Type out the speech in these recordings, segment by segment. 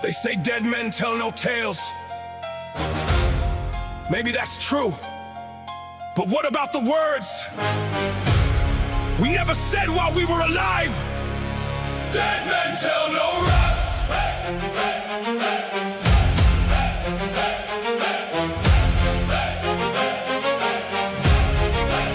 They say dead men tell no tales. Maybe that's true. But what about the words we never said while we were alive? Dead men tell no raps.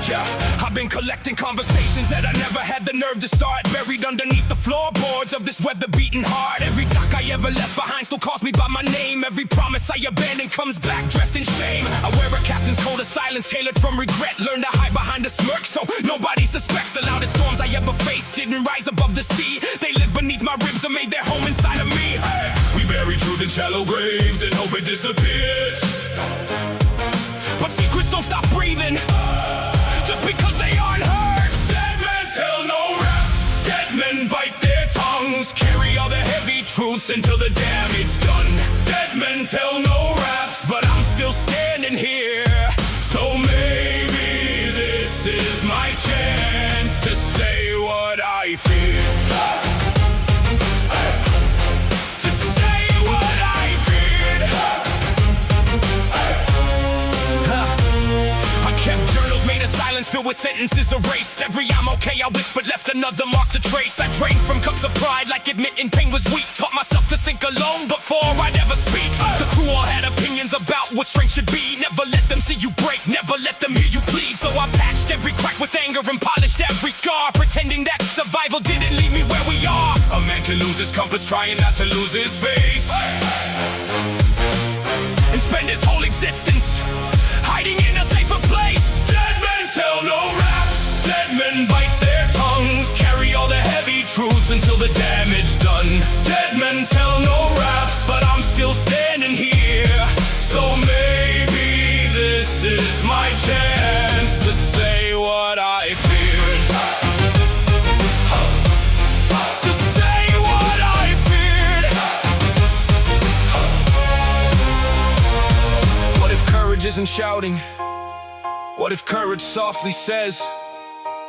Yeah, I've been collecting conversations that I never had the nerve to start, buried underneath the floorboards of this weather-beaten heart. Every dock I ever left behind still calls me by my name. Every promise I abandoned comes back dressed in shame. I wear a captain's coat of silence tailored from regret. Learn to hide behind a smirk so nobody suspects. The loudest storms I ever faced didn't rise above the sea. They live beneath my ribs and made their home inside of me. We bury truth in shallow graves and hope it disappears. But secrets don't stop breathing just because they aren't heard. Dead men tell no raps. Dead men bite their tongues, carry all the heavy truths until the damage done. Dead men tell no raps, but I'm still standing here. So maybe this is my chance to say what I fear. To say what I feared. I kept journals made of silence filled with sentences erased. Every I'm okay I whispered left another mark to trace. I drank from cups of pride like admitting pain was weak. Taught myself to sink alone before I'd ever speak. The crew all had opinions about what strength should be. Never let them see you break, never let them hear you bleed. So I patched every crack with anger and polished every scar, pretending that survival didn't leave me where we are. A man can lose his compass trying not to lose his face, and spend his whole existence hiding in a safer place. Dead men tell no raps. Dead men bite their tongues, carry all the heavy truths until the damage done. Dead men tell no raps, but I'm still standing here. So maybe this is my chance to say what I feared. To say what I feared. What if courage isn't shouting? What if courage softly says,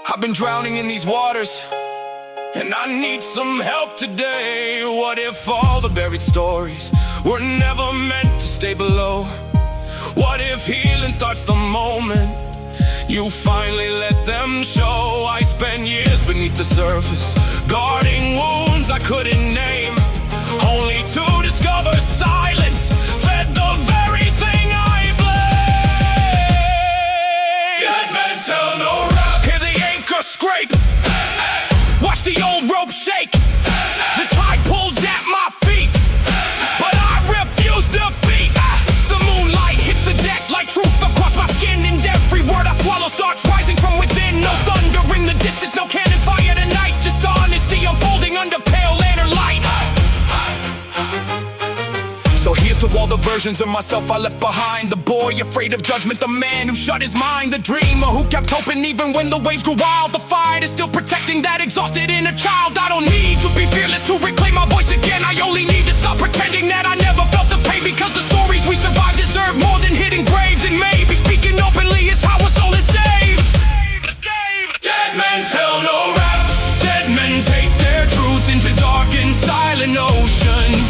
I've been drowning in these waters and I need some help today? What if all the buried stories were never meant to stay below? What if healing starts the moment you finally let them show? I spent years beneath the surface, guarding wounds I couldn't name, only to discover silence fed the very thing I blame. Dead men tell no rap. Hear the anchor scrape, watch the old rope shake. The tide pulls at my feet, but I refuse defeat. The moonlight hits the deck like truth across my skin, and every word I swallow starts rising from within. No thunder in the distance, no cannon fire tonight, just honesty unfolding under pale lantern light. So here's to all the versions of myself I left behind. The boy afraid of judgment, the man who shut his mind, the dreamer who kept hoping even when the waves grew wild. The fight is still protecting that exhausted inner child. I don't need to be fearless to reclaim my voice again. I only need to stop pretending that I never felt the pain, because the stories we survived deserve more than hidden graves. And maybe speaking openly is how a soul is saved. Dead men tell no raps. Dead men take their truths into dark and silent oceans,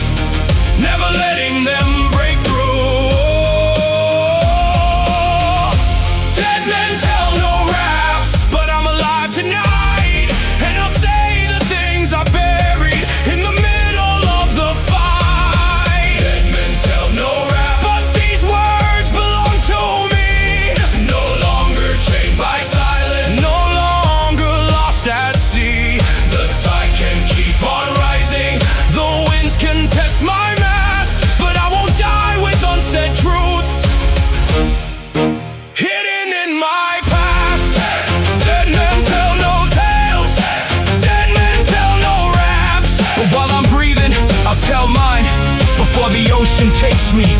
never letting them break through. Dead men tell no raps, but I'm alive tonight, and I'll say the things I buried in the middle of the fight. Dead men tell no raps, but these words belong to me. No longer chained by silence, no longer lost at sea. The tide can keep on rising, the winds can test my mast, but I won't die with unsaid truths hidden in my past. Dead men tell no tales. Dead men tell no raps. But while I'm breathing, I'll tell mine before the ocean takes me.